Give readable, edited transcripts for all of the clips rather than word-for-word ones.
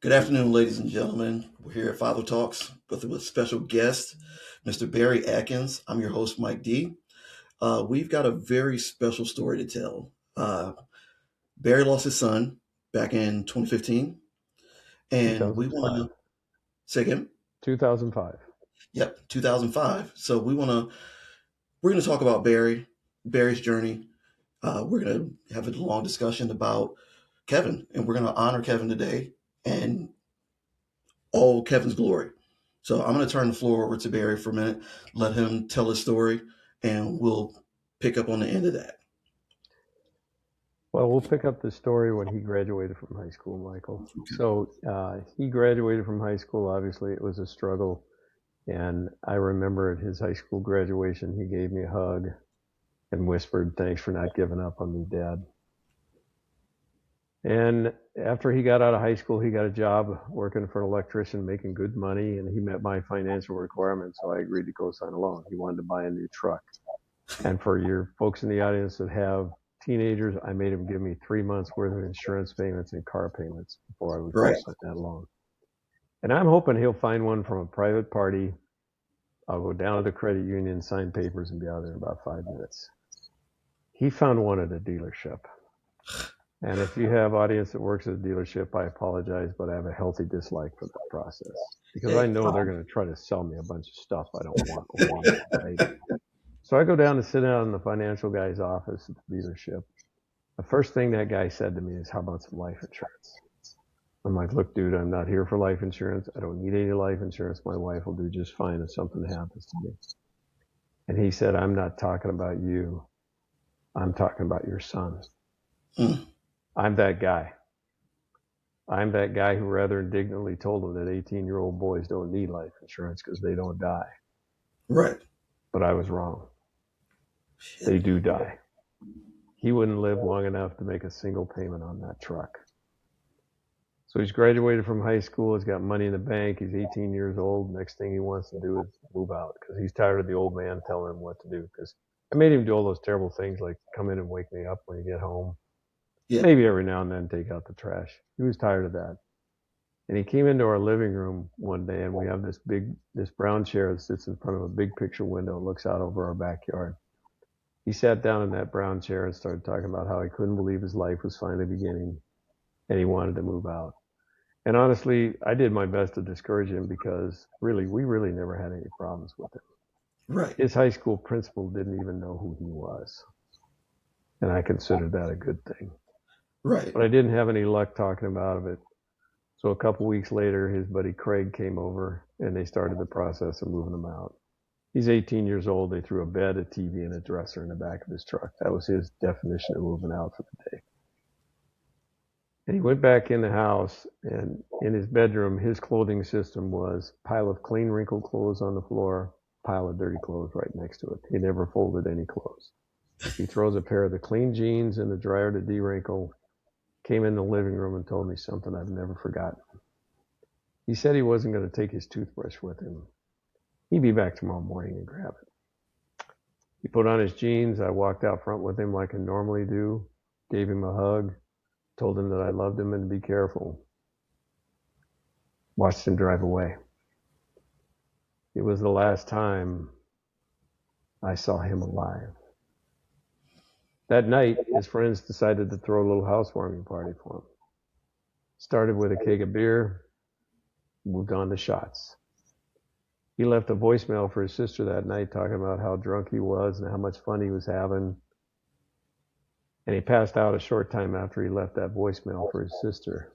Good afternoon, ladies and gentlemen. We're here at Father Talks with a special guest, Mr. Barry Adkins. I'm your host, Mike D. We've got a very special story to tell. Barry lost his son back in 2015, and we want 2005. to say again, 2005. yep, 2005. So we're going to talk about Barry's journey. We're going to have a long discussion about Kevin, and we're going to honor Kevin today and all Kevin's glory. So I'm going to turn the floor over to Barry for a minute, let him tell his story, and we'll pick up on the end of that. Well, we'll pick up the story when he graduated from high school, Michael. So he graduated from high school. Obviously, it was a struggle. And I remember at his high school graduation, he gave me a hug and whispered, "Thanks for not giving up on me, Dad." And after he got out of high school, he got a job working for an electrician, making good money, and he met my financial requirements, so I agreed to co-sign a loan. He wanted to buy a new truck. And for your folks in the audience that have teenagers, I made him give me 3 months worth of insurance payments and car payments before I would Right. co-sign that loan. And I'm hoping he'll find one from a private party. I'll go down to the credit union, sign papers, and be out there in about 5 minutes. He found one at a dealership. And if you have audience that works at a dealership, I apologize, but I have a healthy dislike for that process because I know they're going to try to sell me a bunch of stuff I don't want or need, right? So I go down to sit down in the financial guy's office at the dealership. The first thing that guy said to me is, "How about some life insurance?" I'm like, "Look, dude, I'm not here for life insurance. I don't need any life insurance. My wife will do just fine if something happens to me." And he said, "I'm not talking about you. I'm talking about your son." Mm. I'm that guy. I'm that guy who rather indignantly told him that 18-year-old boys don't need life insurance because they don't die. Right. But I was wrong. They do die. He wouldn't live long enough to make a single payment on that truck. So he's graduated from high school. He's got money in the bank. He's 18 years old. Next thing he wants to do is move out because he's tired of the old man telling him what to do. Because I made him do all those terrible things like come in and wake me up when you get home. Yeah. Maybe every now and then take out the trash. He was tired of that. And he came into our living room one day, and we have this brown chair that sits in front of a big picture window and looks out over our backyard. He sat down in that brown chair and started talking about how he couldn't believe his life was finally beginning and he wanted to move out. And honestly, I did my best to discourage him because we really never had any problems with him. Right. His high school principal didn't even know who he was. And I considered that a good thing. Right. But I didn't have any luck talking him out of it. So a couple weeks later, his buddy Craig came over and they started the process of moving him out. He's 18 years old. They threw a bed, a TV, and a dresser in the back of his truck. That was his definition of moving out for the day. And he went back in the house, and in his bedroom, his clothing system was pile of clean, wrinkled clothes on the floor, pile of dirty clothes right next to it. He never folded any clothes. He throws a pair of the clean jeans in the dryer to de-wrinkle, came in the living room and told me something I've never forgotten. He said he wasn't going to take his toothbrush with him. He'd be back tomorrow morning and grab it. He put on his jeans. I walked out front with him like I normally do, gave him a hug, told him that I loved him and to be careful. Watched him drive away. It was the last time I saw him alive. That night, his friends decided to throw a little housewarming party for him. Started with a keg of beer, moved on to shots. He left a voicemail for his sister that night talking about how drunk he was and how much fun he was having. And he passed out a short time after he left that voicemail for his sister.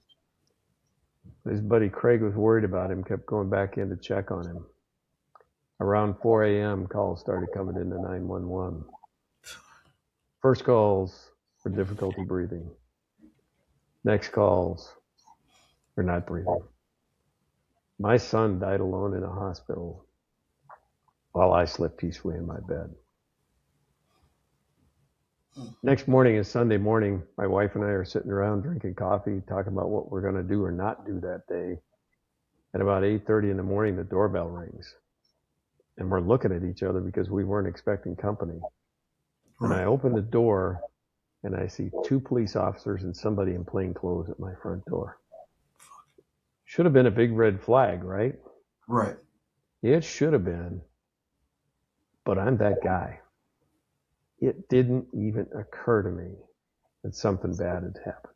His buddy Craig was worried about him, kept going back in to check on him. Around 4 a.m., calls started coming into 911. First calls for difficulty breathing. Next calls for not breathing. My son died alone in a hospital while I slept peacefully in my bed. Next morning is Sunday morning. My wife and I are sitting around drinking coffee, talking about what we're going to do or not do that day. At about 8:30 in the morning, the doorbell rings. And we're looking at each other because we weren't expecting company. And I open the door and I see two police officers and somebody in plain clothes at my front door. Should have been a big red flag, right? Right. It should have been, but I'm that guy. It didn't even occur to me that something bad had happened.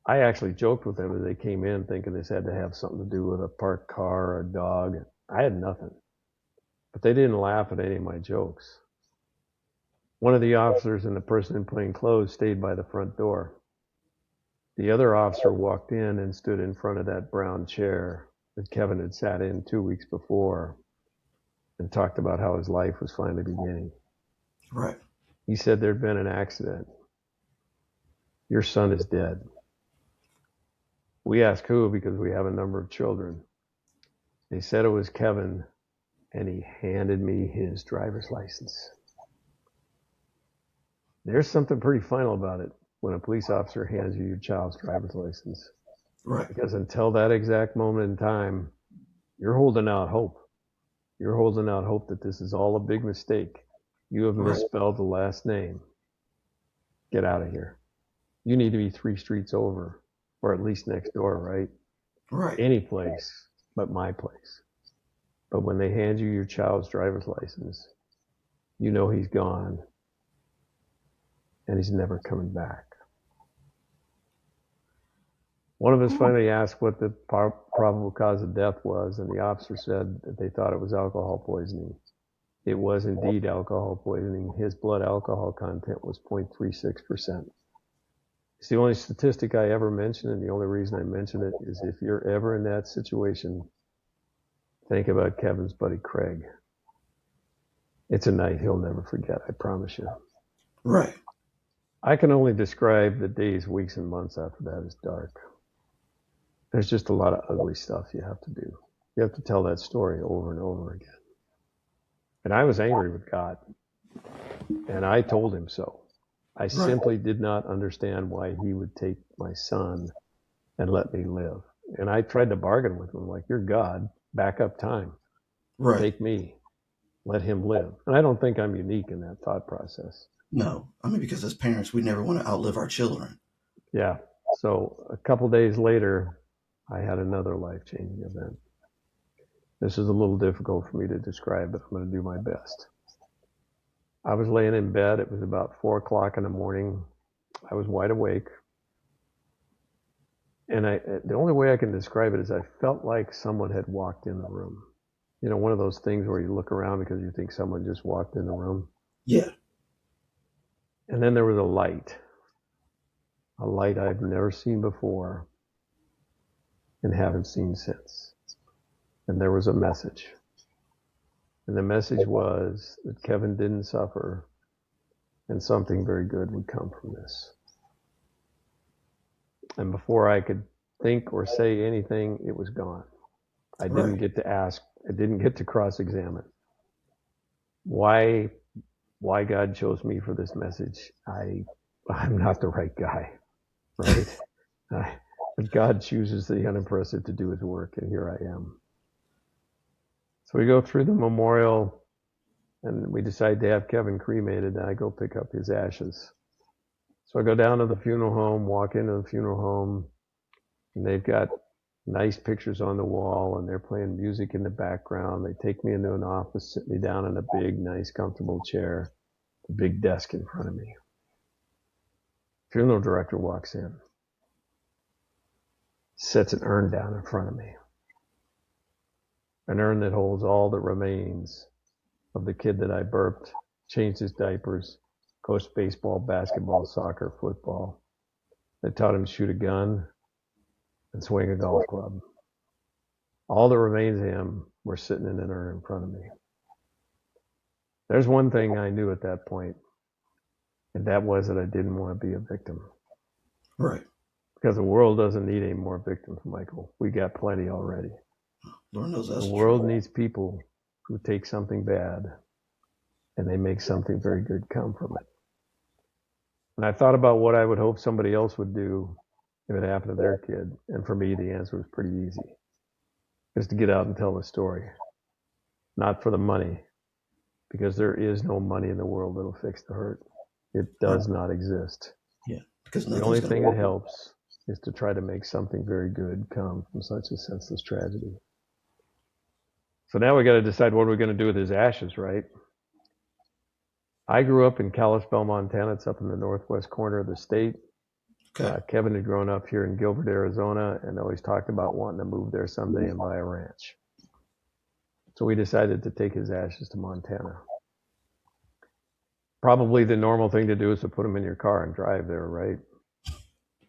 I actually joked with them as they came in thinking this had to have something to do with a parked car or a dog. I had nothing. But they didn't laugh at any of my jokes. One of the officers and the person in plain clothes stayed by the front door. The other officer walked in and stood in front of that brown chair that Kevin had sat in 2 weeks before and talked about how his life was finally beginning. Right. He said there'd been an accident. Your son is dead. We asked who because we have a number of children. They said it was Kevin, and he handed me his driver's license. There's something pretty final about it when a police officer hands you your child's driver's license. Right. Because until that exact moment in time, you're holding out hope. You're holding out hope that this is all a big mistake. You have misspelled the last name. Get out of here. You need to be 3 streets over, or at least next door, right? Right. Any place but my place. But when they hand you your child's driver's license, you know he's gone and he's never coming back. One of us finally asked what the probable cause of death was, and the officer said that they thought it was alcohol poisoning. It was indeed alcohol poisoning. His blood alcohol content was 0.36%. It's the only statistic I ever mention, and the only reason I mention it is if you're ever in that situation, think about Kevin's buddy Craig. It's a night he'll never forget, I promise you. Right. I can only describe the days, weeks, and months after that as dark. There's just a lot of ugly stuff you have to do. You have to tell that story over and over again. And I was angry with God, and I told him so. I simply did not understand why he would take my son and let me live. And I tried to bargain with him, like, you're God, back up time. Right. Take me, let him live. And I don't think I'm unique in that thought process. No, I mean, because as parents, we never want to outlive our children. Yeah. So a couple days later, I had another life-changing event. This is a little difficult for me to describe, but I'm going to do my best. I was laying in bed. It was about 4 o'clock in the morning. I was wide awake. And the only way I can describe it is I felt like someone had walked in the room. You know, one of those things where you look around because you think someone just walked in the room. Yeah. And then there was a light I've never seen before and haven't seen since. And there was a message. And the message was that Kevin didn't suffer and something very good would come from this. And before I could think or say anything, it was gone. I didn't get to ask. I didn't get to cross-examine. Why God chose me for this message, I'm not the right guy, right? But God chooses the unimpressive to do his work, and here I am. So we go through the memorial, and we decide to have Kevin cremated, and I go pick up his ashes. So I go down to the funeral home, walk into the funeral home, and they've got nice pictures on the wall, and they're playing music in the background. They take me into an office, sit me down in a big, nice, comfortable chair, a big desk in front of me. Funeral director walks in, sets an urn down in front of me. An urn that holds all that remains of the kid that I burped, changed his diapers, coached baseball, basketball, soccer, football. I taught him to shoot a gun and swing a golf club. All that remains of him were sitting in an urn in front of me. There's one thing I knew at that point, and that was that I didn't want to be a victim. Right. Because the world doesn't need any more victims, Michael. We got plenty already. Lord knows that's the world true. needs people who take something bad and they make something very good come from it. And I thought about what I would hope somebody else would do if it happened to their kid. And for me, the answer was pretty easy. Just to get out and tell the story. Not for the money, because there is no money in the world that'll fix the hurt. It does not exist. Yeah, because the only thing that helps is to try to make something very good come from such a senseless tragedy. So now we got to decide what we're going to do with his ashes, right? I grew up in Kalispell, Montana. It's up in the northwest corner of the state. Okay. Kevin had grown up here in Gilbert, Arizona, and always talked about wanting to move there someday and buy a ranch. So we decided to take his ashes to Montana. Probably the normal thing to do is to put them in your car and drive there, right?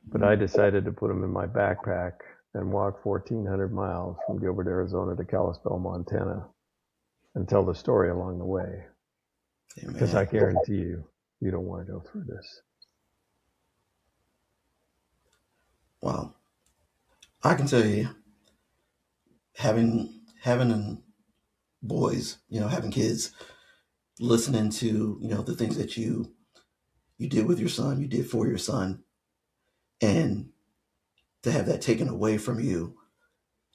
But I decided to put them in my backpack and walk 1,400 miles from Gilbert, Arizona to Kalispell, Montana, and tell the story along the way. Because I Amen. guarantee you, you don't want to go through this. Wow. I can tell you, having boys, having kids, listening to the things that you did with your son, you did for your son, and to have that taken away from you,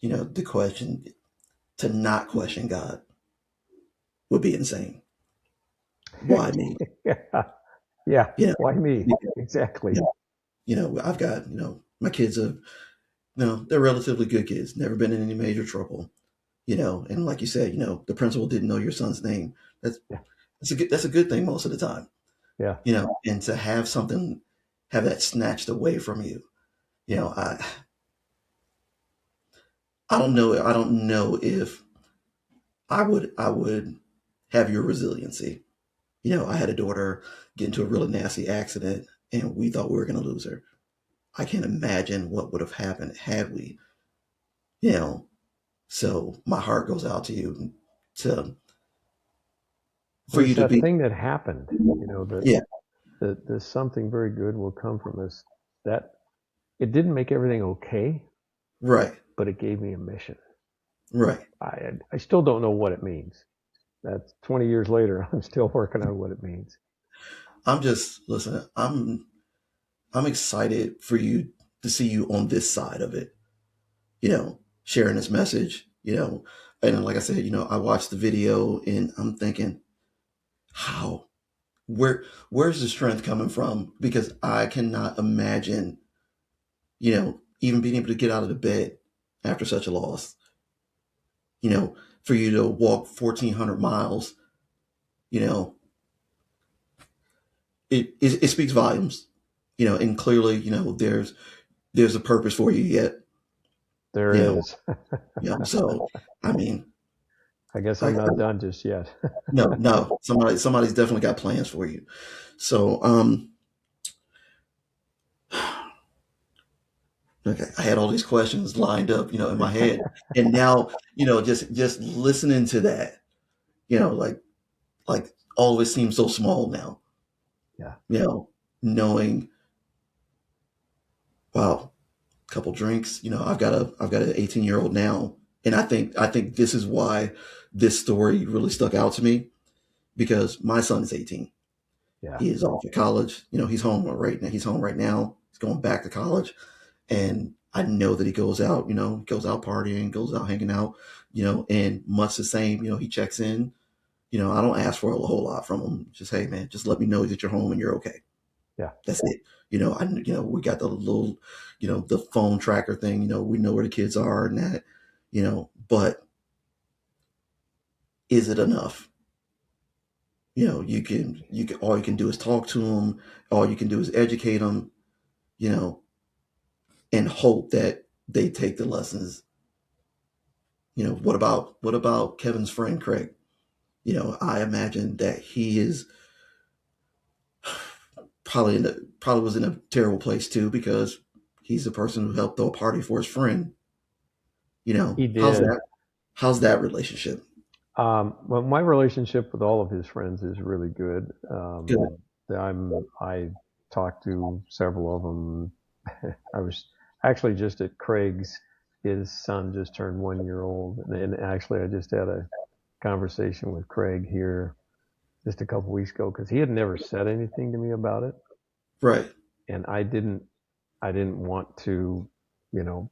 the question to not question God would be insane. Why me? Yeah, yeah. You Why me? know, Exactly. I've got my kids are they're relatively good kids, never been in any major trouble. And like you said, the principal didn't know your son's name. That's Yeah, that's a good thing most of the time. yeah. And to have that snatched away from you, you know, I I don't know if I would have your resiliency. I had a daughter get into a really nasty accident and we thought we were gonna lose her. I can't imagine what would have happened had we, you know. So my heart goes out to you to for There's you to that be thing that happened, that, yeah, that there's something very good will come from this. That it didn't make everything okay, right, but it gave me a mission. right. I still don't know what it means. That's 20 years later. I'm still working on what it means. I'm just listen, I'm excited for you to see you on this side of it, sharing this message, and like I said, I watched the video and I'm thinking, how, where's the strength coming from? Because I cannot imagine, even being able to get out of the bed after such a loss, you know, for you to walk 1,400 miles, you know, it speaks volumes, and clearly, there's a purpose for you yet, There you know, is. so, I mean, I guess I, I'm not done just yet. no, somebody's definitely got plans for you. So, okay, I had all these questions lined up, in my head, and now, just listening to that, like all of it seems so small now, Yeah. you know, knowing, wow, a couple drinks, I've got an 18-year-old now, and I think this is why this story really stuck out to me because my son is 18. Yeah. He is off at college. He's home right now. He's home right now. He's going back to college. And I know that he goes out partying, goes out hanging out, and much the same, he checks in. I don't ask for a whole lot from him. Just, hey man, just let me know that you're home and you're okay. Yeah. That's it. We got the little, the phone tracker thing, we know where the kids are and that, but is it enough? All you can do is talk to them. All you can do is educate them, you know, and hope that they take the lessons. What about Kevin's friend Craig? I imagine that he is probably was in a terrible place too because he's the person who helped throw a party for his friend. He How's did. that? How's that relationship? Well, my relationship with all of his friends is really good. Good. I talked to several of them. I was actually just at Craig's. His son just turned 1 year old, and actually, I just had a conversation with Craig here just a couple weeks ago because he had never said anything to me about it, Right. and I didn't want to,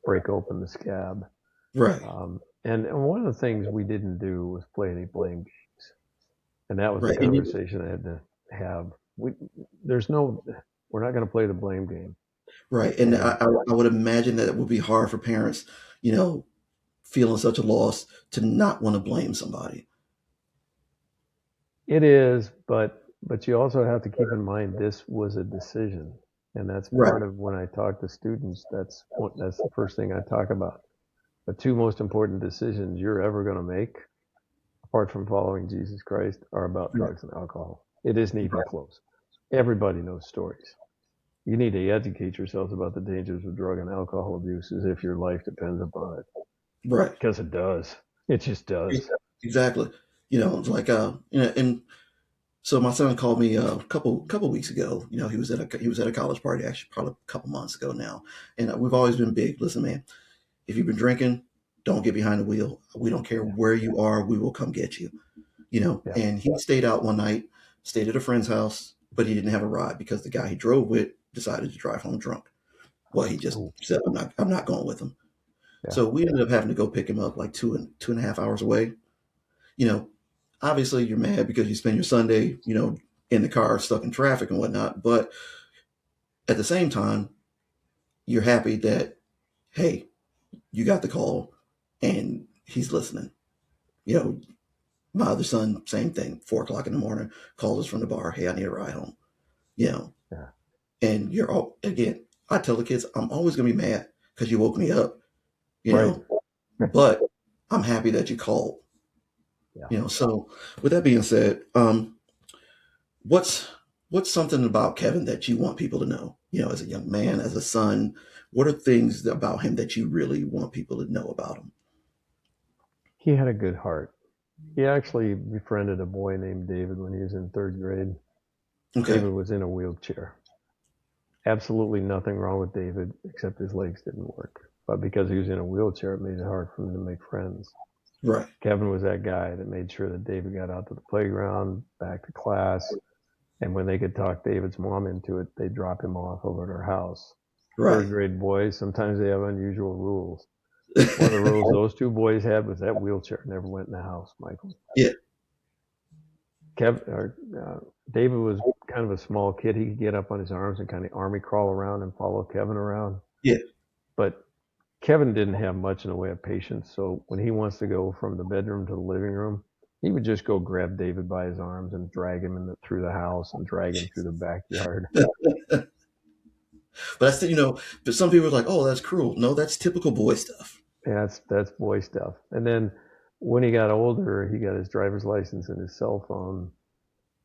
break open the scab. Right. And one of the things we didn't do was play any blame games, and that was the Right. And conversation I had to have. There's no, we're not going to play the blame game. Right. And And I would imagine that it would be hard for parents, you know, feeling such a loss to not want to blame somebody. it is, but you also have to keep in mind this was a decision, and that's Right. part of when I talk to students. That's the first thing I talk about. The two most important decisions you're ever going to make, apart from following Jesus Christ, are about Right. drugs and alcohol. It isn't even close. Everybody knows stories. You need to educate yourselves about the dangers of drug and alcohol abuse as if your life depends upon it, Right. because it does. It just does. Exactly. It's like and so my son called me a couple weeks ago. He was at a college party, actually probably a couple months ago now. And we've always been big. Listen, man, if you've been drinking, don't get behind the wheel. We don't care Yeah, where you are. We will come get you. yeah. And he stayed out one night, stayed at a friend's house, but he didn't have a ride because the guy he drove with decided to drive home drunk. Well, he just Ooh, said, I'm not going with him. yeah. So we ended up having to go pick him up like two and a half hours away. You know, Obviously you're mad because you spend your Sunday, in the car stuck in traffic and whatnot. But at the same time, you're happy that, hey, you got the call and he's listening. You know, my other son, same thing, 4 o'clock in the morning, calls us from the bar, hey, I need a ride home. You know, Yeah. and you're all again, I tell the kids, I'm always gonna be mad because you woke me up, you Right. know, but I'm happy that you called. Yeah. So with that being said, what's what's something about Kevin that you want people to know? As a young man, as a son, what are things about him that you really want people to know about him? He had a good heart. He actually befriended a boy named David when he was in third grade. Okay. David was in a wheelchair. Absolutely nothing wrong with David except his legs didn't work. But because he was in a wheelchair, it made it hard for him to make friends. Right. Kevin was that guy that made sure that David got out to the playground, back to class, and when they could talk David's mom into it, they'd drop him off over at her house. Third Right. grade boys, sometimes they have unusual rules. One of the rules those two boys had was that wheelchair never went in the house, Michael. Yeah. David was kind of a small kid. He could get up on his arms and kind of army crawl around and follow Kevin around. Yeah. But Kevin didn't have much in the way of patience. So when he wants to go from the bedroom to the living room, he would just go grab David by his arms and drag him through the house and drag him through the backyard. But I still, but some people are like, oh, that's cruel. No, that's typical boy stuff. Yeah, that's boy stuff. And then when he got older, he got his driver's license and his cell phone.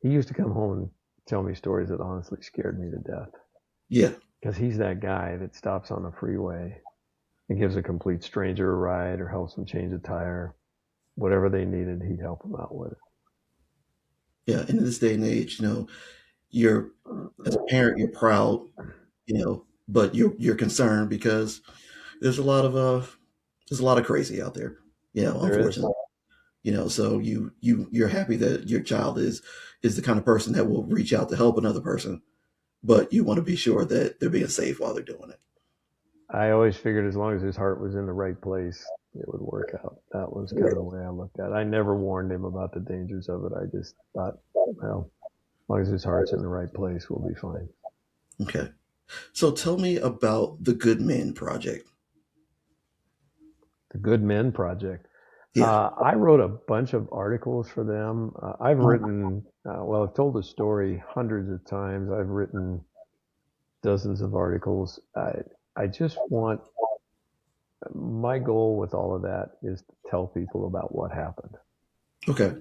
He used to come home and tell me stories that honestly scared me to death. Yeah. Because he's that guy that stops on the freeway and gives a complete stranger a ride or helps them change a tire. Whatever they needed, he'd help them out with Yeah. And in this day and age, you're as a parent, you're proud, but you're concerned because there's a lot of crazy out there, it. There is. unfortunately. So you're happy that your child is the kind of person that will reach out to help another person, but you want to be sure that they're being safe while they're doing it. I always figured as long as his heart was in the right place, it would work out. That was kind of the way I looked at it. I never warned him about the dangers of it. I just thought, well, as long as his heart's in the right place, we'll be fine. Okay. So tell me about the Good Men Project. The Good Men Project. Yeah. I wrote a bunch of articles for them. I've written, well, I've told the story hundreds of times. I've written dozens of articles. I just want, my goal with all of that is to tell people about what happened Okay.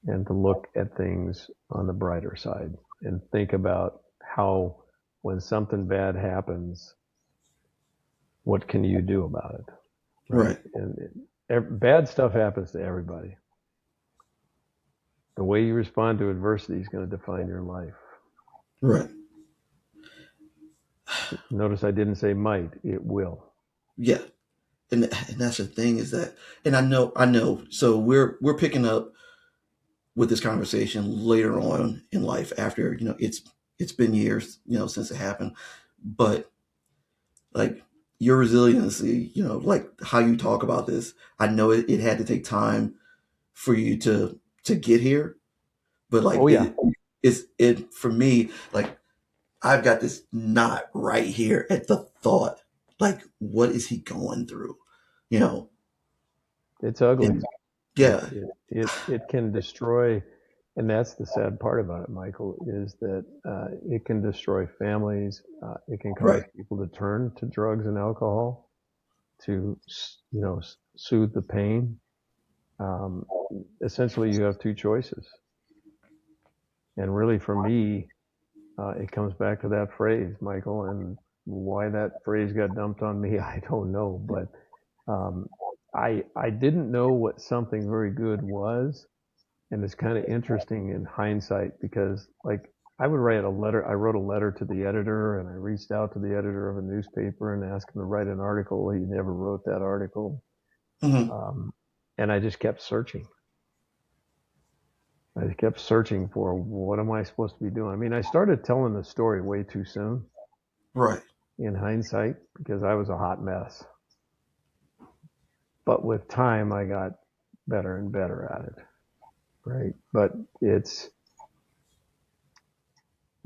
and to look at things on the brighter side and think about how, when something bad happens, what can you do about it, right? Right. And bad stuff happens to everybody. The way you respond to adversity is going to define your life. Right. Notice I didn't say might, it will. Yeah. And that's the thing is that, and I know. So we're picking up with this conversation later on in life after it's been years since it happened, but like your resiliency, like how you talk about this, I know it had to take time for you to get here, but like Oh, yeah. it for me, like I've got this knot right here at the thought. Like, what is he going through? You know, It's ugly. and It yeah, it can destroy, and that's the sad part about it, Michael, is that it can destroy families. It can cause right. people to turn to drugs and alcohol to, soothe the pain. Um, Essentially, you have two choices, and really, for me, it comes back to that phrase, Michael, and why that phrase got dumped on me, I don't know, but um, I didn't know what something very good was. And it's kind of interesting in hindsight because, like, I would write a letter. I wrote a letter to the editor, and I reached out to the editor of a newspaper and asked him to write an article. He never wrote that article, Hmm. um, and I just kept searching. I just kept searching for what am I supposed to be doing. I mean, I started telling the story way too soon Right. in hindsight because I was a hot mess. But with time, I got better and better at it. Right. But it's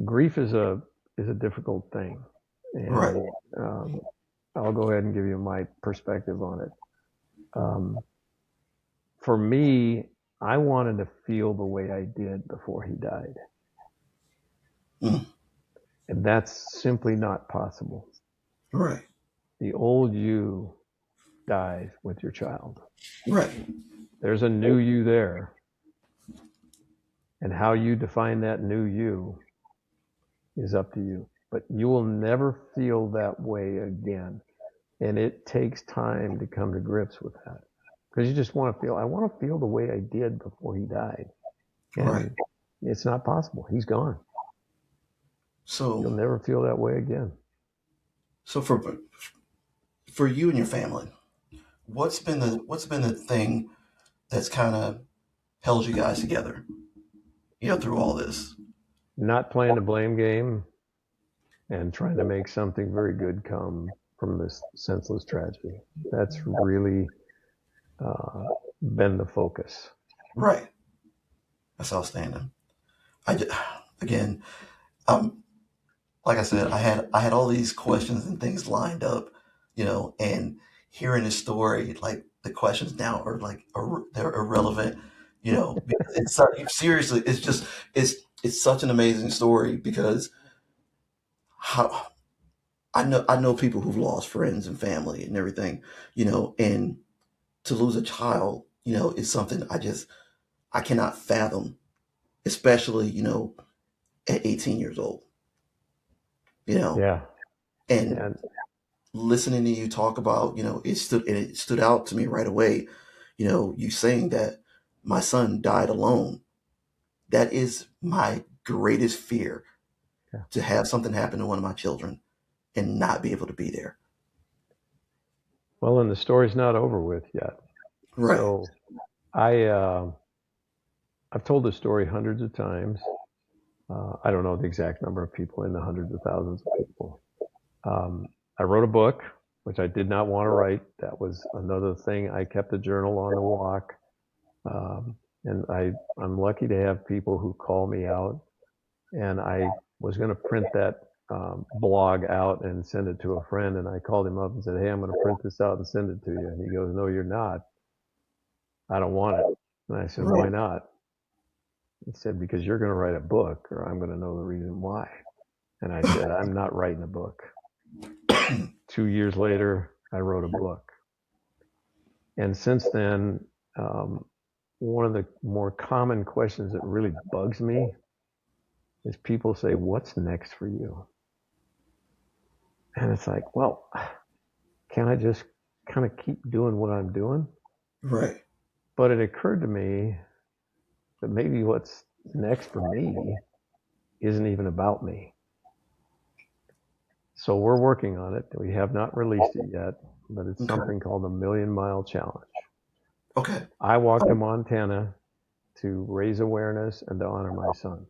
grief is a difficult thing, Right. and I'll go ahead and give you my perspective on it. Um, for me, I wanted to feel the way I did before he died, Mm. and that's simply not possible. Right. The old you dies with your child. Right. There's a new you there, and how you define that new you is up to you. But you will never feel that way again. And it takes time to come to grips with that. Because you just want to feel, I want to feel the way I did before he died. Right. And it's not possible. He's gone. So, You'll never feel that way again. so for you and your family, what's been the thing that's kind of held you guys together? Through all this. Not playing the blame game and trying to make something very good come from this senseless tragedy. That's really uh, been the focus. Right. That's outstanding. I just, again, um, like I said, I had all these questions and things lined up, and hearing his story, like the questions now are like they're irrelevant, because seriously, it's such an amazing story because how I know people who've lost friends and family and everything, and to lose a child, is something I cannot fathom, especially at 18 years old, you know, Yeah. and And listening to you talk about, it stood out to me right away, you saying that my son died alone. That is my greatest fear, yeah. to have something happen to one of my children and not be able to be there. Well, and the story's not over with yet. Right. So I, I've told this story hundreds of times. I don't know the exact number of people in the hundreds of thousands of people. I wrote a book, which I did not want to write. That was another thing. I kept a journal on the walk. And I'm lucky to have people who call me out. And I was going to print that blog out and send it to a friend. And I called him up and said, "Hey, I'm going to print this out and send it to you." And he goes, "No, you're not. I don't want it." And I said, "Why Right. not?" He said, "Because you're going to write a book, or I'm going to know the reason why." And I said, "I'm not writing a book." 2 years later, I wrote a book. And since then, um, one of the more common questions that really bugs me is people say, "What's next for you?" And it's like, well, can I just kind of keep doing what I'm doing? Right. But it occurred to me that maybe what's next for me isn't even about me. So we're working on it. We have not released it yet, but it's Okay. something called the Million-Mile Challenge. Okay. I walked to Montana to raise awareness and to honor my son.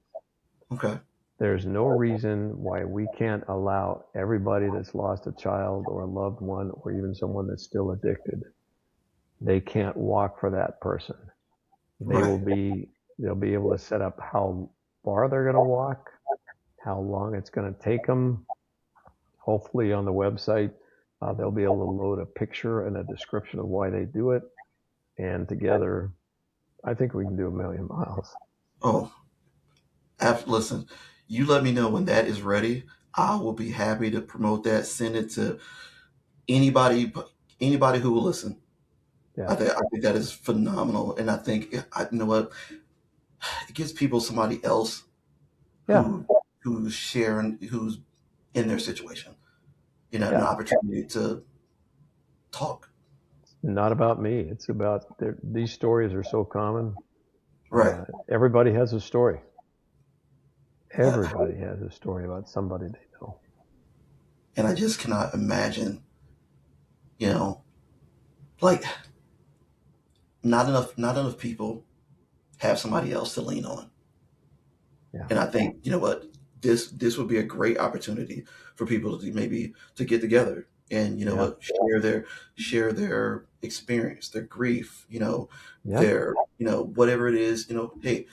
Okay. There's no reason why we can't allow everybody that's lost a child or a loved one or even someone that's still addicted. They can't walk for that person. They will Right. be they'll be able to set up how far they're going to walk, how long it's going to take them. Hopefully, on the website, they'll be able to load a picture and a description of why they do it. And together, I think we can do 1,000,000 miles. Oh, listen, you let me know when that is ready. I will be happy to promote that. Send it to anybody, anybody who will listen. Yeah. I think that is phenomenal, and I think you know what, it gives people somebody else Yeah. who who's sharing, who's in their situation, you know, an Yeah. opportunity to talk. Not about me. It's about these stories are so common. Right. Everybody has a story. Uh, Everybody has a story about somebody they know. and I just cannot imagine, you know, like not enough people have somebody else to lean on. Yeah. And I think, you know what, this would be a great opportunity for people to maybe to get together and, you know Yeah. what, share their experience, their grief, you know, Yeah. their, you know, whatever it is, you know, hey,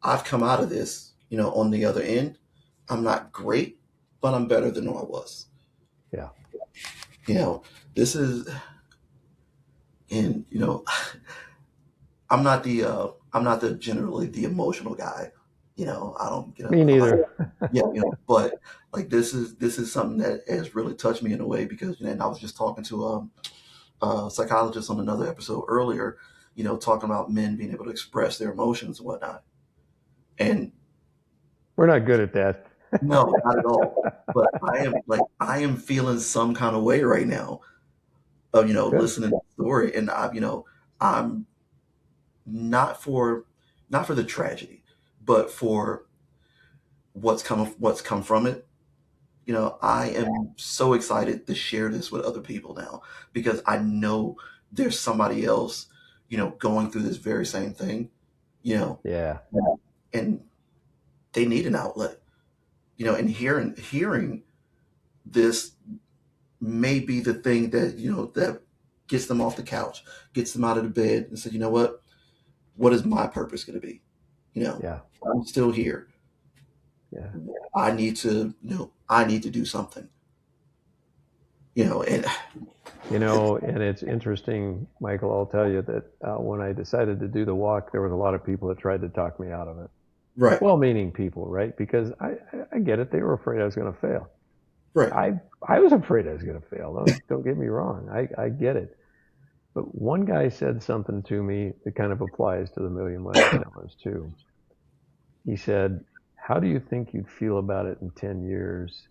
I've come out of this, you know, on the other end. I'm not great, but I'm better than I was. Yeah. You know, this is, and you know, I'm not the generally the emotional guy. You know, I don't get Me a lot. neither. Yeah, you know, but like this is something that has really touched me in a way because, you know, and I was just talking to a psychologist on another episode earlier, you know, talking about men being able to express their emotions and whatnot. And We're not good at that. no, not at all. But I am feeling some kind of way right now of, you know, Good. listening to the story, and you know, I'm not for not for the tragedy, but for what's come from it. You know, I am so excited to share this with other people now because I know there's somebody else, you know, going through this very same thing, you know, Yeah. and they need an outlet, you know, and hearing this may be the thing that, you know, that gets them off the couch, gets them out of the bed and said, you know what is my purpose going to be? You know, Yeah. I'm still here. Yeah. I need to, you know, I need to do something, you know, and And it's interesting, Michael. I'll tell you that when I decided to do the walk, there was a lot of people that tried to talk me out of it. right, Well-meaning people, right? Because I get it. They were afraid I was going to fail. right, I was afraid I was going to fail. Don't get me wrong. I get it. But one guy said something to me that kind of applies to the Million Mile Challenge too. He said, "How do you think you'd feel about it in 10 years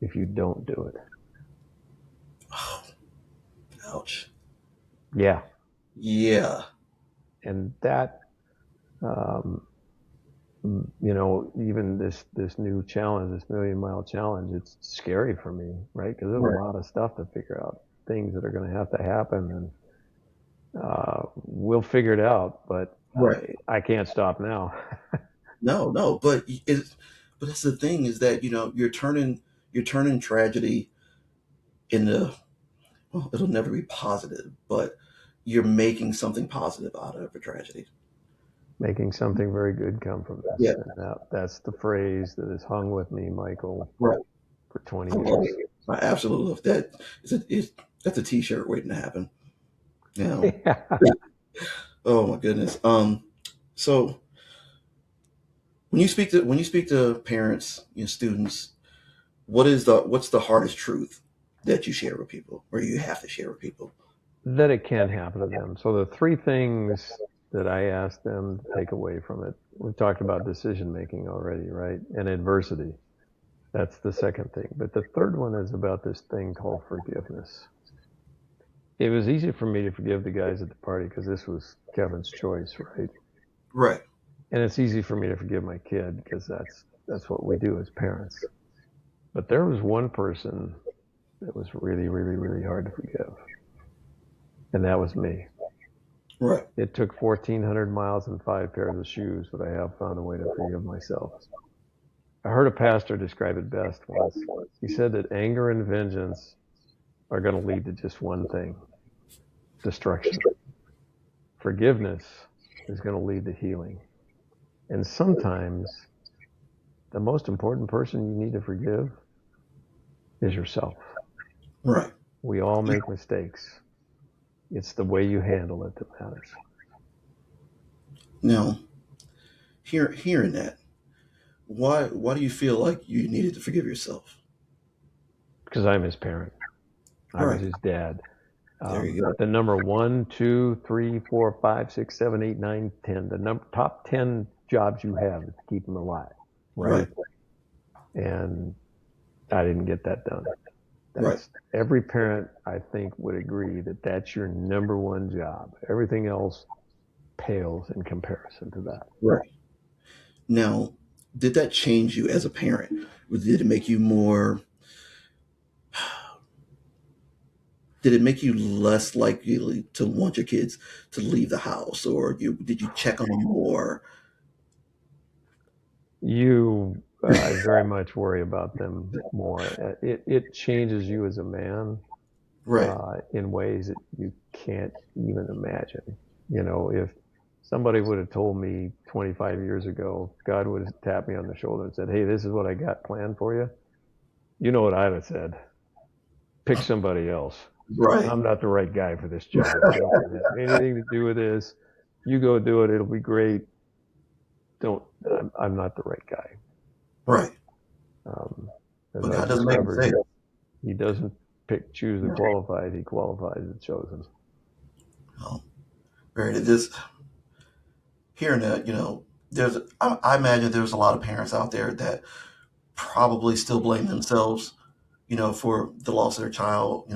if you don't do it?" oh, ouch, Yeah. yeah, And that, um, even this new challenge, this Million Mile Challenge, it's scary for me, right? Because there's a right, lot of stuff to figure out, things that are going to have to happen, and we'll figure it out. But right. I can't stop now. No, no, but that's the thing is that, you know, you're turning tragedy into, well, it'll never be positive, but you're making something positive out of a tragedy. Making something very good come from this, Yeah, and that's the phrase that has hung with me, Michael, right. for I 20 love years. it. I absolutely love that. That's a t-shirt waiting to happen. You know. Yeah. Oh my goodness. So when you speak to parents, you know, students, what's the hardest truth that you share with people, or you have to share with people? That it can happen to them. So the three things that I ask them to take away from it, we've talked about decision making already, right? And adversity. That's the second thing. But the third one is about this thing called forgiveness. It was easy for me to forgive the guys at the party because this was Kevin's choice, right? Right. And it's easy for me to forgive my kid because that's what we do as parents. But there was one person that was really, really, really hard to forgive, and that was me. Right. It took 1,400 miles and 5 pairs of shoes, but I have found a way to forgive myself. I heard a pastor describe it best once. He said that anger and vengeance are going to lead to just one thing: destruction. Forgiveness is going to lead to healing. And sometimes the most important person you need to forgive is yourself. Right. We all make mistakes. It's the way you handle it that matters. Now, hearing that, why do you feel like you needed to forgive yourself? Because I'm his parent. I was Right. his dad. There you go. The number 1, 2, 3, 4, 5, 6, 7, 8, 9, 10. The top 10 jobs you have is to keep them alive, right? Right. And I didn't get that done. Right. That's every parent, I think, would agree that that's your number one job. Everything else pales in comparison to that. Right. Now, did that change you as a parent? Did it make you more? Did it make you less likely to want your kids to leave the house, or did you check on them more? You, I very much worry about them more. It changes you as a man Right. in ways that you can't even imagine. If somebody would have told me 25 years ago, God would have tapped me on the shoulder and said, "Hey, this is what I got planned for you." You know what I'd have said? Pick somebody else. Right. I'm not the right guy for this job. I don't want to have anything to do with this. You go do it. It'll be great. Don't. I'm not the right guy. But Right. as But I've God doesn't make discovered, mistakes. he doesn't choose the qualified. He qualifies the chosen. Oh, very. Just hearing that, I imagine there's a lot of parents out there that probably still blame themselves, for the loss of their child.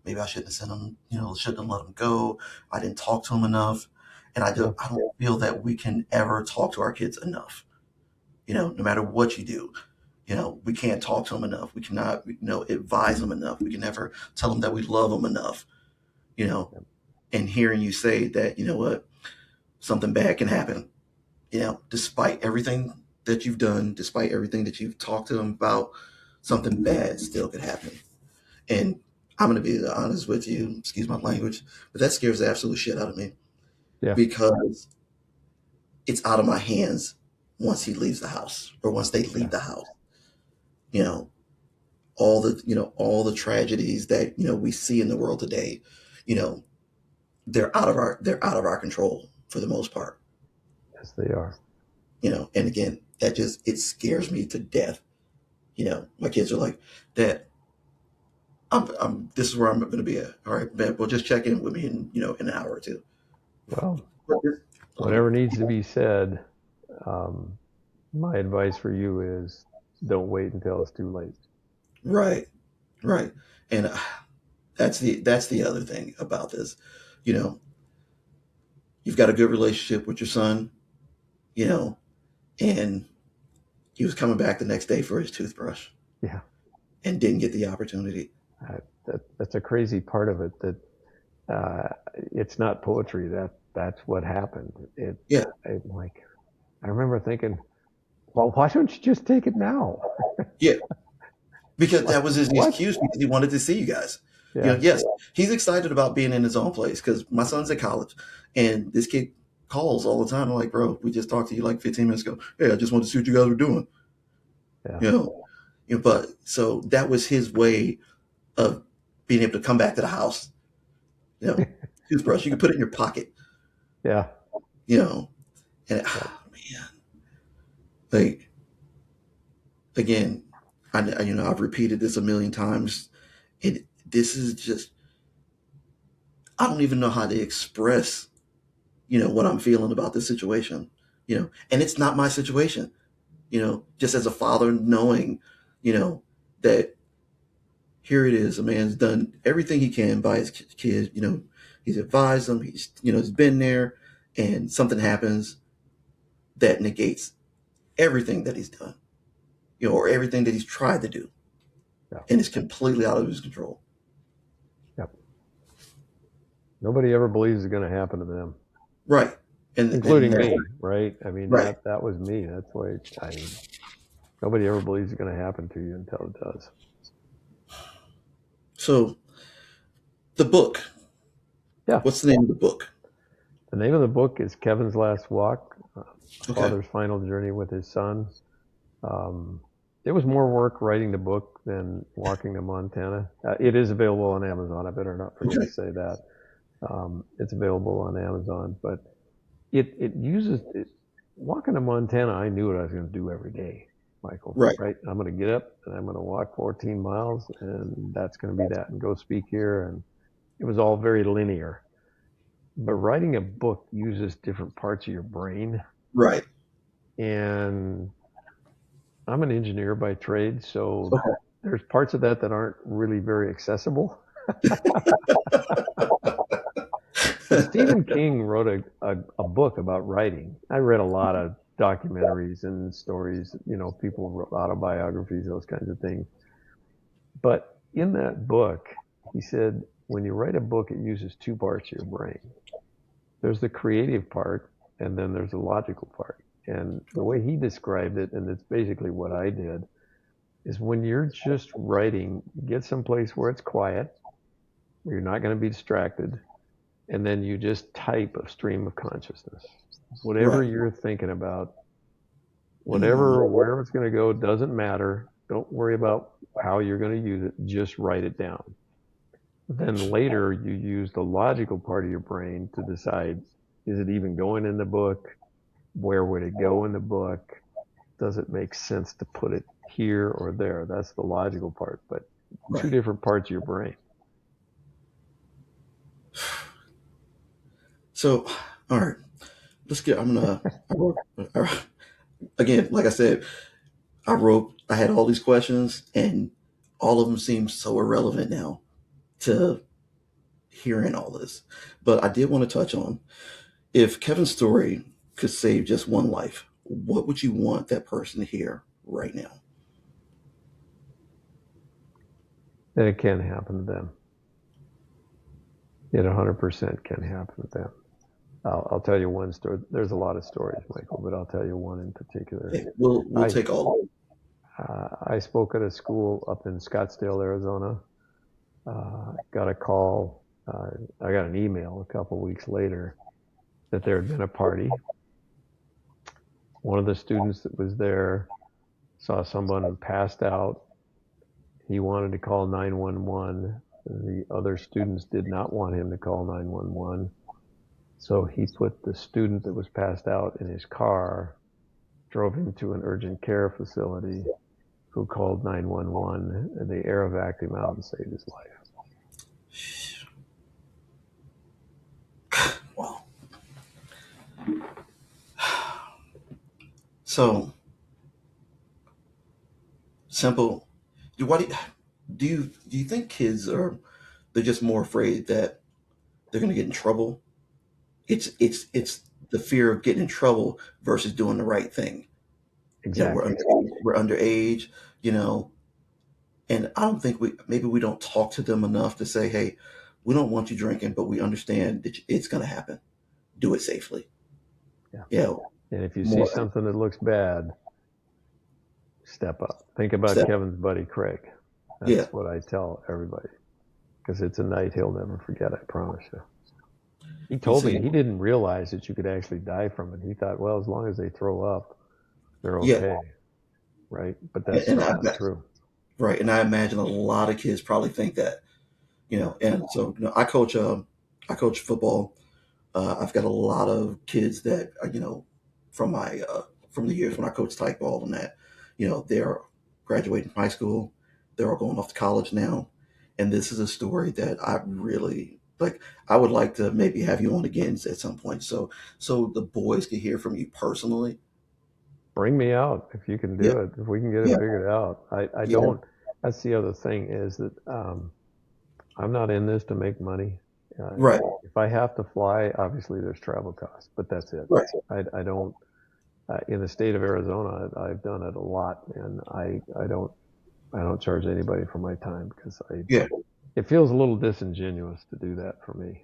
Maybe I shouldn't have sent them, shouldn't have let them go. I didn't talk to them enough. And Yeah. I don't feel that we can ever talk to our kids enough. No matter what you do, we can't talk to them enough. We cannot, advise them enough. We can never tell them that we love them enough, you know, and hearing you say that, what, something bad can happen, despite everything that you've done, despite everything that you've talked to them about, something bad still could happen. And I'm going to be honest with you, excuse my language, but that scares the absolute shit out of me Yeah. because it's out of my hands once he leaves the house or once they Yeah. leave the house. You know, all the tragedies that, we see in the world today, you know, they're out of our control for the most part. Yes, they are. And again, it scares me to death. My kids are like, Dad, this is where I'm going to be at. All right, man, well, just check in with me in an hour or two. Well, Um, whatever needs to be said, um, my advice for you is don't wait until it's too late. right, right, and that's the other thing about this. You know, you've got a good relationship with your son. You know, and he was coming back the next day for his toothbrush Yeah. and didn't get the opportunity. That's a crazy part of it that uh, it's not poetry. That's what happened. Yeah, I remember thinking, well, why don't you just take it now? yeah, because Like that was his what? excuse because he wanted to see you guys. Yeah. Yes, he's excited about being in his own place because my son's at college and this kid calls all the time. I'm like, bro, we just talked to you like 15 minutes ago. Hey, I just wanted to see what you guys were doing. Yeah. You know, but so that was his way of being able to come back to the house. Toothbrush, you can put it in your pocket. Yeah. You know, and Yep. man, like again, I've repeated this a million times, and this is just I don't even know how to express what I'm feeling about this situation. And it's not my situation. Just as a father, knowing that here it is, a man's done everything he can by his kids. He's advised them. He's been there, and something happens that negates everything that he's done. Or everything that he's tried to do, Yeah. and it's completely out of his control. Yep. Nobody ever believes it's going to happen to them, Right. And including that's me. Right. I mean, right. that was me. That's why nobody ever believes it's going to happen to you until it does. So the book. Yeah. What's the name of the book? The name of the book is Kevin's Last Walk, Okay. Father's Final Journey with His Son. Um, it was more work writing the book than walking to Montana. It is available on Amazon. I better not forget to Okay. say that. It's available on Amazon, but it uses it, walking to Montana. I knew what I was going to do every day, Michael. Right. Right? I'm going to get up and I'm going to walk 14 miles, and that's going to be that, and go speak here. And it was all very linear. But writing a book uses different parts of your brain, Right. and I'm an engineer by trade, so Okay. there's parts of that that aren't really very accessible. But Stephen King wrote a book about writing. I read a lot of documentaries and stories, people wrote autobiographies, those kinds of things. But in that book, he said, when you write a book, it uses two parts of your brain. There's the creative part, and then there's the logical part. And the way he described it, and it's basically what I did, is when you're just writing, get someplace where it's quiet, where you're not going to be distracted, and then you just type a stream of consciousness. Whatever Right. you're thinking about, Hmm. whatever, wherever it's going to go, doesn't matter. Don't worry about how you're going to use it. Just write it down. Then later, you use the logical part of your brain to decide, is it even going in the book? Where would it go in the book? Does it make sense to put it here or there? That's the logical part, but two Right. different parts of your brain. So, all right, let's get. I'm gonna. I wrote, again, like I said, I had all these questions, and all of them seem so irrelevant now to hearing all this. But I did want to touch on, if Kevin's story could save just one life, what would you want that person to hear right now? And it can happen to them. It 100% can happen to them. I'll tell you one story. There's a lot of stories, Michael, but I'll tell you one in particular. Okay, we'll I take all. I spoke at a school up in Scottsdale, Arizona. Got a call. I got an email a couple weeks later that there had been a party. One of the students that was there saw someone passed out. He wanted to call 911. The other students did not want him to call 911. So he put the student that was passed out in his car, drove him to an urgent care facility, who called 911, and they air evac him out and saved his life. Wow. So simple. Why do you think kids are, they're just more afraid that they're going to get in trouble? It's the fear of getting in trouble versus doing the right thing. We're Exactly. we're underage, you know, and I don't think maybe we don't talk to them enough to say, hey, we don't want you drinking, but we understand that it's going to happen. Do it safely. Yeah. Yeah, And if you see more something that looks bad, step up. Think about step. Kevin's buddy Craig. Yeah, That's what I tell everybody, because it's a night he'll never forget, I promise you. He you told me see, he didn't realize that you could actually die from it. He thought, well, as long as they throw up, they're yeah, okay, right? But yeah, that's just not true. right, and I imagine a lot of kids probably think that, and so I coach football. I've got a lot of kids that from my from the years when I coached type ball and that, they're graduating from high school, they're all going off to college now, and this is a story that I really like. I would like to maybe have you on again at some point, so the boys can hear from you personally. Bring me out if you can Yeah, do it. If we can get it yeah, figured out. I yeah, don't. That's the other thing is that I'm not in this to make money. Uh, right, if I have to fly, obviously there's travel costs, but that's it. right, I don't. In the state of Arizona, I've done it a lot, and I don't charge anybody for my time because yeah, it feels a little disingenuous to do that for me.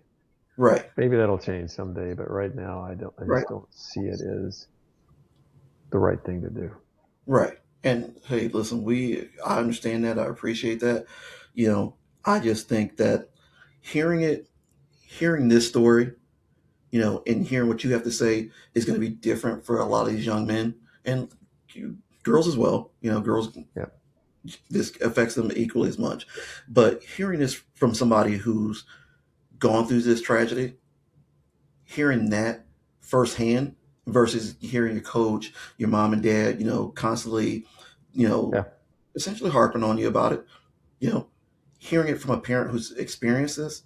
right, Maybe that'll change someday, but right now I right. just don't see it as the right thing to do. Right. And hey, listen, I understand that. I appreciate that. You know, I just think that hearing it, hearing this story, and hearing what you have to say is going to be different for a lot of these young men. And you, girls as well. Girls, Yeah. this affects them equally as much. But hearing this from somebody who's gone through this tragedy, hearing that firsthand versus hearing your coach, your mom and dad, constantly, you know, Yeah. essentially harping on you about it, you know, hearing it from a parent who's experienced this,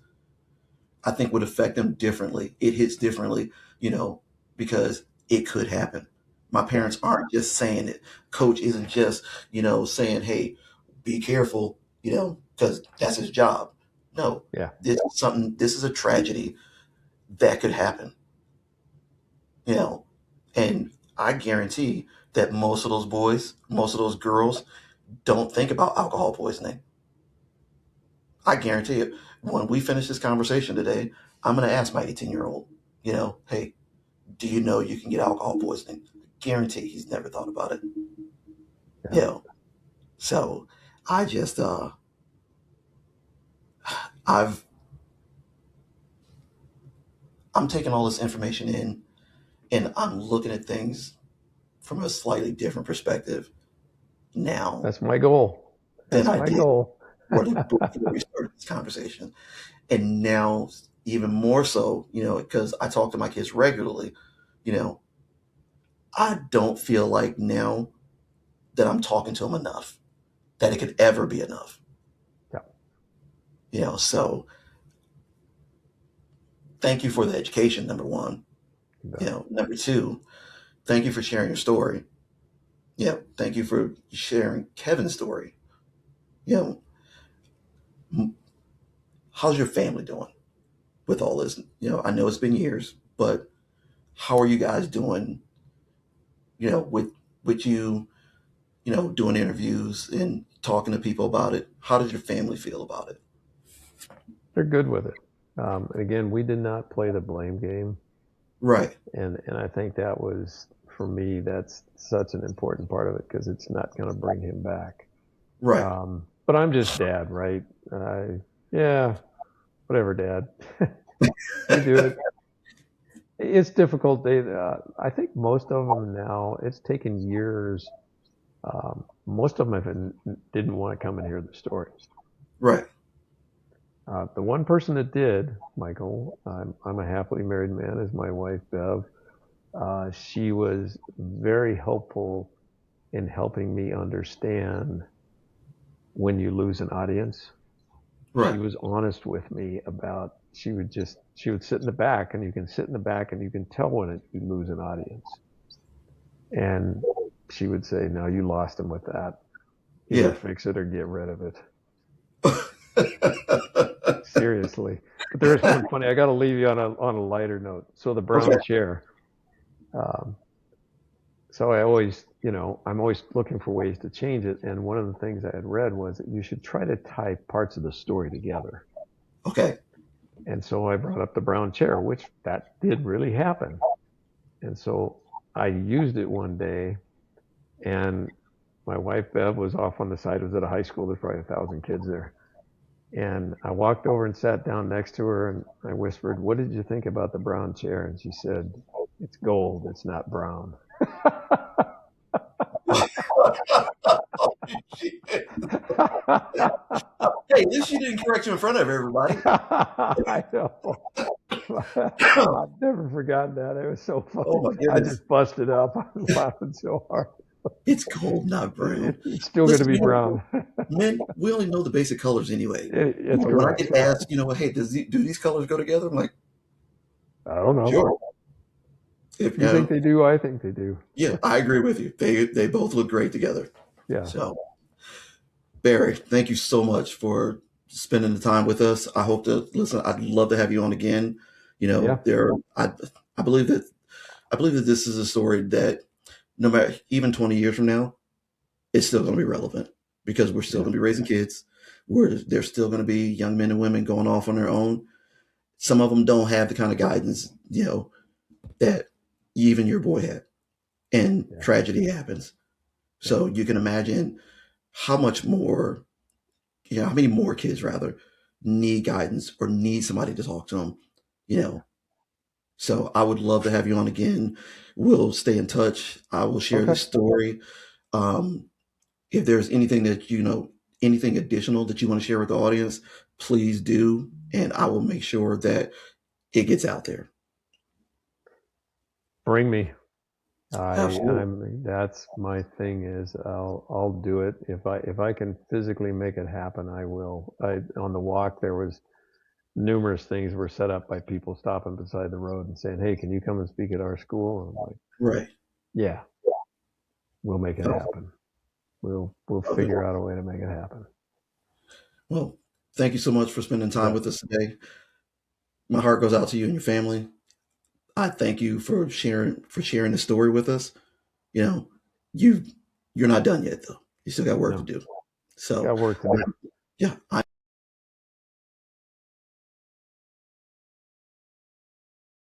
I think would affect them differently. It hits differently, because it could happen. My Yeah. parents aren't just saying it. Coach isn't just, saying, hey, be careful, because that's his job. No, Yeah. this is a tragedy that could happen, you know, and I guarantee that most of those boys, most of those girls don't think about alcohol poisoning. I guarantee it. When we finish this conversation today, I'm going to ask my 18-year-old, hey, do you know you can get alcohol poisoning? Guarantee he's never thought about it. Yeah. You know, so I just I've I'm taking all this information in and I'm looking at things from a slightly different perspective now That's my goal. than That's I my did goal. before we started this conversation. And now even more so, because I talk to my kids regularly, you know, I don't feel like now that I'm talking to them enough, that it could ever be enough. Yeah. So thank you for the education, number one. Yeah. Number two, thank you for sharing your story. Thank you for sharing Kevin's story. You know, how's your family doing with all this? I know it's been years, but how are you guys doing? With you, doing interviews and talking to people about it. How did your family feel about it? They're good with it. And again, we did not play the blame game. Right, And I think that was, for me, that's such an important part of it because it's not going to bring him back. right, But I'm just dad, right? Yeah, whatever, dad. You do it. It's difficult. I think most of them now, it's taken years. Most of them didn't want to come and hear the story. right. The one person that did, Michael, I'm a happily married man, is my wife, Bev. She was very helpful in helping me understand when you lose an audience. She Right. was honest with me about, she would sit in the back, and you can sit in the back and you can tell when you lose an audience. And she would say, no, you lost him with that. Either Yeah. fix it or get rid of it. Seriously. But there is one funny, I got to leave you on a lighter note. So the Okay. brown chair. Um, so I'm always looking for ways to change it. And one of the things I had read was that you should try to tie parts of the story together. Okay. And so I brought up the brown chair, which that did really happen. And so I used it one day, and my wife Bev was off on the side. It was at a high school. There's probably 1,000 kids there. And I walked over and sat down next to her, and I whispered, "What did you think about the brown chair?" And she said, "It's gold. It's not brown." Hey, at least you didn't correct you in front of everybody. I know. I've never forgotten that. It was so Oh funny. my I goodness. just busted up. I was laughing so hard. It's gold, not brown. It's still going to Listen, be brown. men, we only know the basic colors anyway. It's When I correct. get asked, hey, do these colors go together? I'm like, I don't know. sure. If You think they do? I think they do. yeah, I agree with you. They both look great together. Yeah. So, Barry, thank you so much for spending the time with us. I hope to listen. I'd love to have you on again. Yeah. I believe that this is a story that no matter even 20 years from now, it's still going to be relevant because we're still Yeah. going to be raising kids. There's still going to be young men and women going off on their own. Some of them don't have the kind of guidance, that even your boy had, and Yeah. tragedy happens. Yeah. So you can imagine how much more, how many more kids rather need guidance or need somebody to talk to them, you know. So I would love to have you on again. We'll stay in touch. I will share Okay. this story. Um, if there's anything that anything additional that you want to share with the audience, please do, and I will make sure that it gets out there. Bring me. Absolutely. That's my thing is I'll do it if I can physically make it happen. I will. On the walk there was numerous things were set up by people stopping beside the road and saying, "Hey, can you come and speak at our school?" And I'm like, Right. "Yeah, we'll make it Okay. happen. We'll Okay. figure out a way to make it happen." Well, thank you so much for spending time Yeah. with us today. My heart goes out to you and your family. I thank you for sharing the story with us. You know, you you're not done yet though. You still got work to No, do. So, got work to do. yeah, I